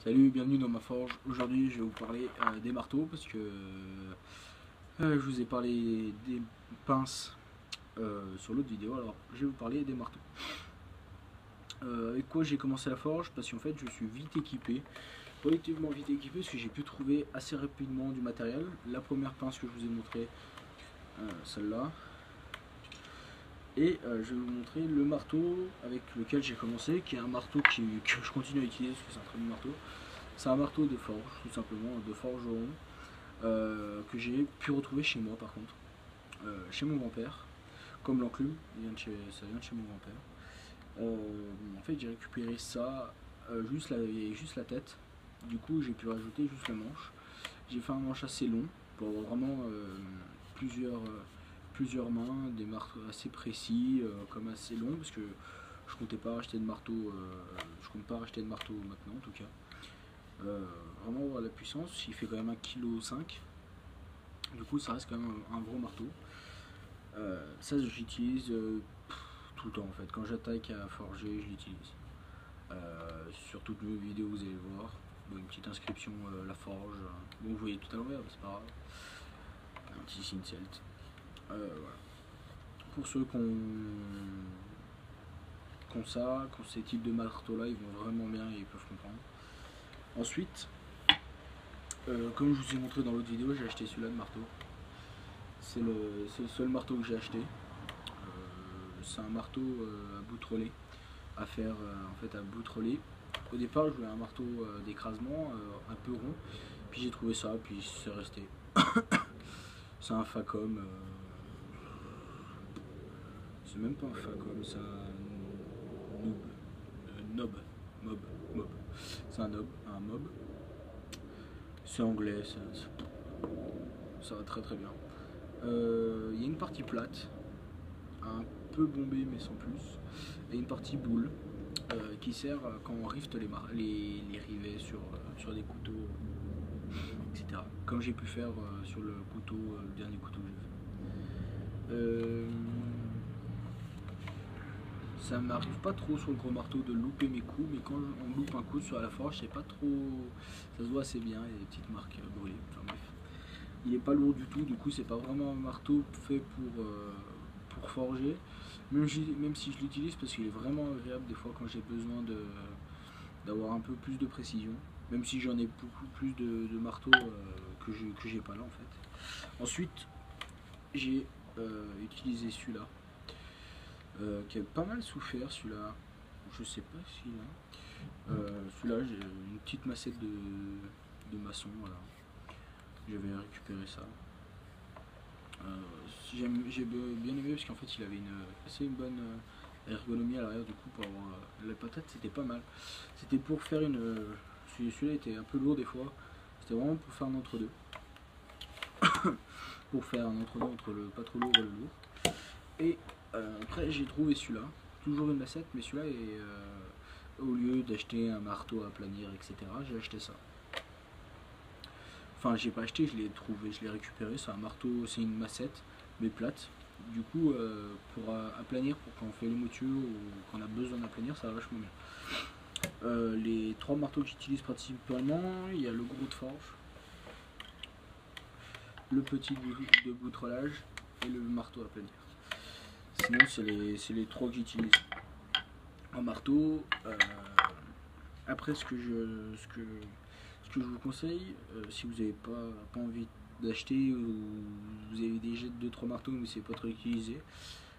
Salut, bienvenue dans ma forge. Aujourd'hui, je vais vous parler des marteaux parce que je vous ai parlé des pinces sur l'autre vidéo. Alors, je vais vous parler des marteaux. Avec quoi j'ai commencé la forge? Parce qu'en fait, je suis vite équipé, relativement vite équipé, parce que j'ai pu trouver assez rapidement du matériel. La première pince que je vous ai montré, celle-là. Et je vais vous montrer le marteau avec lequel j'ai commencé, qui est un marteau que je continue à utiliser parce que c'est un très bon marteau. C'est un marteau de forge, tout simplement, de forgeron, que j'ai pu retrouver chez moi par contre, chez mon grand-père, comme l'enclume, ça vient de chez mon grand-père. En fait, j'ai récupéré ça, il y avait juste la tête, du coup j'ai pu rajouter juste la manche. J'ai fait un manche assez long pour avoir vraiment plusieurs mains, des marteaux assez précis, comme assez longs, parce que je comptais pas racheter de marteau, je compte pas racheter de marteau maintenant en tout cas. Vraiment voir la puissance, il fait quand même 1,5 kg, du coup ça reste quand même un gros marteau. Ça j'utilise tout le temps en fait, quand j'attaque à forger je l'utilise. Sur toutes mes vidéos vous allez voir, bon, une petite inscription la forge, bon vous voyez tout à l'envers, c'est pas grave, un petit signe celte. Voilà. Pour ceux qui ont ces types de marteaux là, ils vont vraiment bien et ils peuvent comprendre. Ensuite, comme je vous ai montré dans l'autre vidéo, j'ai acheté celui-là de marteau. C'est le seul marteau que j'ai acheté. C'est un marteau à bout de relais, à faire en fait à bout de relais. Au départ, je voulais un marteau d'écrasement un peu rond, puis j'ai trouvé ça, puis c'est resté. C'est un Facom. C'est même pas un Facom, c'est un Mob. C'est un mob. C'est anglais, ça va très très bien. Il y a une partie plate, un peu bombée mais sans plus, et une partie boule qui sert quand on rift les rivets sur des couteaux, etc. Comme j'ai pu faire sur le couteau, le dernier couteau que j'ai fait. Ça m'arrive pas trop sur le gros marteau de louper mes coups, mais quand on loupe un coup sur la forge, c'est pas trop. Ça se voit assez bien, il y a des petites marques brûlées. Enfin bref. Il est pas lourd du tout, du coup c'est pas vraiment un marteau fait pour forger. Même si je l'utilise parce qu'il est vraiment agréable des fois quand j'ai besoin d'avoir un peu plus de précision. Même si j'en ai beaucoup plus de marteaux que j'ai pas là en fait. Ensuite, j'ai utilisé celui-là. Qui a pas mal souffert celui-là. Je sais pas si là. Celui-là, j'ai une petite massette de maçon. Voilà. J'avais récupéré ça. J'ai bien aimé parce qu'en fait il avait une assez bonne ergonomie à l'arrière, du coup pour avoir la patate c'était pas mal. C'était pour faire celui-là était un peu lourd des fois. C'était vraiment pour faire un entre-deux. Pour faire un entre-deux entre le pas trop lourd et le lourd. Et après j'ai trouvé celui-là. Toujours une massette, mais celui-là est au lieu d'acheter un marteau à planir, etc. J'ai acheté ça. Enfin, j'ai pas acheté, je l'ai trouvé, je l'ai récupéré. C'est un marteau, c'est une massette, mais plate. Du coup, pour aplanir, pour quand on fait les moutures ou qu'on a besoin d'aplanir, ça va vachement bien. Les trois marteaux que j'utilise principalement, il y a le gros de forge, le petit de boutrelage et le marteau à planir. Sinon, c'est les trois que j'utilise. Un marteau. Après, ce que je vous conseille, si vous n'avez pas envie d'acheter ou vous avez déjà 2-3 marteaux mais c'est pas trop utilisé,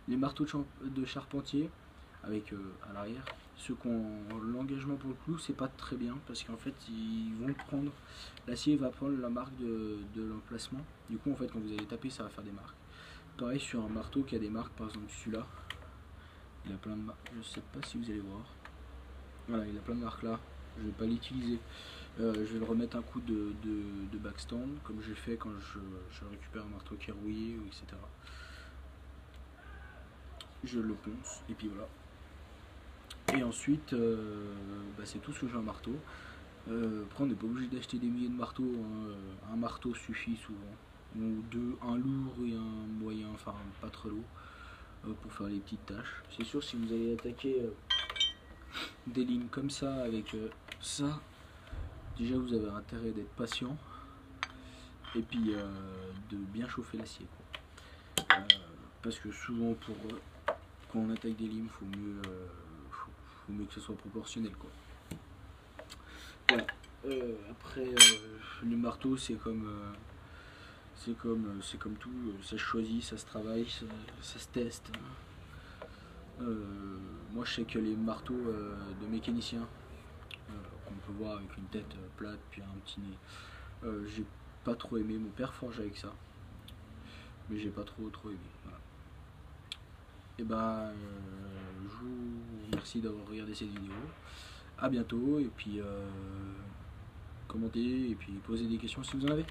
les marteaux de charpentier avec à l'arrière, ceux qui ont l'engagement pour le clou, c'est pas très bien parce qu'en fait ils vont prendre, l'acier va prendre la marque de l'emplacement. Du coup en fait quand vous allez taper ça va faire des marques. Pareil sur un marteau qui a des marques, par exemple celui-là, il a plein de marques, je sais pas si vous allez voir. Voilà, il a plein de marques là, je vais pas l'utiliser. Je vais le remettre un coup de backstand, comme j'ai fait quand je récupère un marteau qui est rouillé, etc. Je le ponce, et puis voilà. Et ensuite, c'est tout ce que j'ai en marteau. Après, on n'est pas obligé d'acheter des milliers de marteaux, hein. Un marteau suffit souvent. Ou deux, un lourd et un moyen, enfin pas trop lourd, pour faire les petites tâches. C'est sûr, si vous allez attaquer des lignes comme ça avec ça, déjà vous avez intérêt d'être patient et puis de bien chauffer l'acier, quoi. Parce que souvent quand on attaque des limes, faut mieux que ce soit proportionnel, quoi. Voilà. Après le marteau c'est comme tout, ça se choisit, ça se travaille, ça se teste. Moi je sais que les marteaux de mécaniciens qu'on peut voir avec une tête plate puis un petit nez, j'ai pas trop aimé. Mon père forge avec ça, mais j'ai pas trop aimé. Voilà. Et ben je vous remercie d'avoir regardé cette vidéo. À bientôt et puis commentez et puis posez des questions si vous en avez.